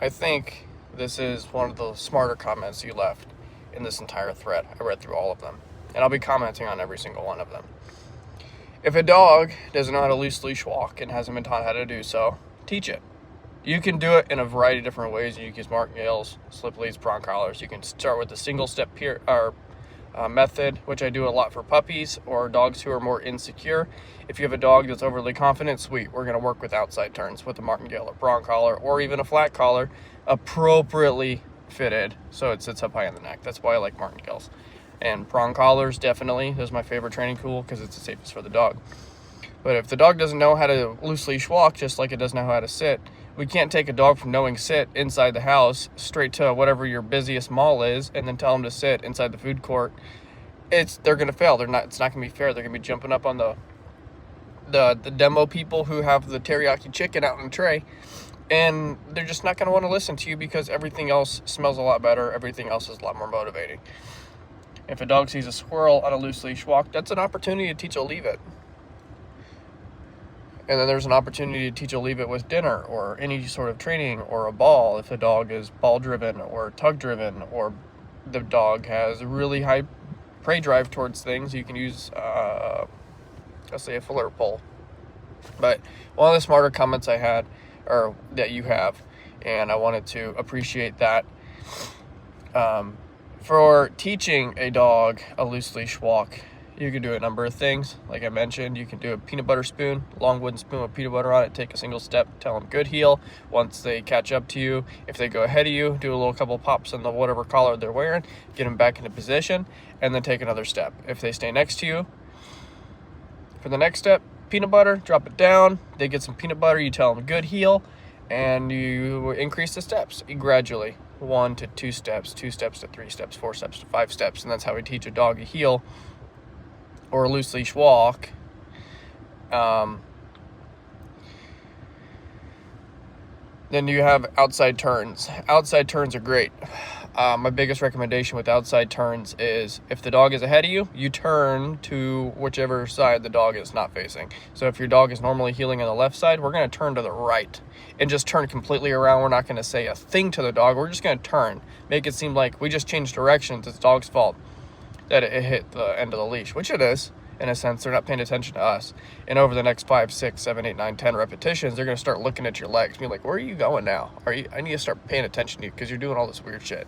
I think this is one of the smarter comments you left in this entire thread. I read through all of them, and I'll be commenting on every single one of them. If a dog doesn't know how to loose leash walk and hasn't been taught how to do so, teach it. You can do it in a variety of different ways. You can use martingales, slip leads, prong collars. You can start with the single step method, which I do a lot for puppies or dogs who are more insecure. If you have a dog that's overly confident, sweet, we're going to work with outside turns with a martingale or prong collar or even a flat collar, appropriately fitted so it sits up high in the neck. That's why I like martingales. And prong collars, definitely, is my favorite training tool because it's the safest for the dog. But if the dog doesn't know how to loose leash walk, just like it doesn't know how to sit, we can't take a dog from knowing sit inside the house straight to whatever your busiest mall is and then tell them to sit inside the food court. They're going to fail. It's not going to be fair. They're going to be jumping up on the demo people who have the teriyaki chicken out in a tray, and they're just not going to want to listen to you because everything else smells a lot better. Everything else is a lot more motivating. If a dog sees a squirrel on a loose leash walk, that's an opportunity to teach a leave it. And then there's an opportunity to teach a leave it with dinner or any sort of training or a ball if the dog is ball driven or tug driven or the dog has a really high prey drive towards things. You can use, let's say, a filler pole. But one of the smarter comments I had, or that you have, and I wanted to appreciate that. For teaching a dog a loose leash walk, you can do a number of things. Like I mentioned, you can do a peanut butter spoon, long wooden spoon with peanut butter on it, take a single step, tell them good heel. Once they catch up to you, if they go ahead of you, do a little couple pops in the whatever collar they're wearing, get them back into position, and then take another step. If they stay next to you, for the next step, peanut butter, drop it down, they get some peanut butter, you tell them good heel, and you increase the steps gradually. 1 to 2 steps, 2 steps to 3 steps, 4 steps to 5 steps, and that's how we teach a dog a heel or a loose leash walk. Then you have outside turns. Outside turns are great. My biggest recommendation with outside turns is if the dog is ahead of you, you turn to whichever side the dog is not facing. So if your dog is normally heeling on the left side, we're going to turn to the right and just turn completely around. We're not going to say a thing to the dog. We're just going to turn, make it seem like we just changed directions. It's the dog's fault that it hit the end of the leash, which it is. In a sense, they're not paying attention to us. And over the next 5, 6, 7, 8, 9, 10 repetitions, they're going to start looking at your legs and be like, where are you going now? I need to start paying attention to you because you're doing all this weird shit.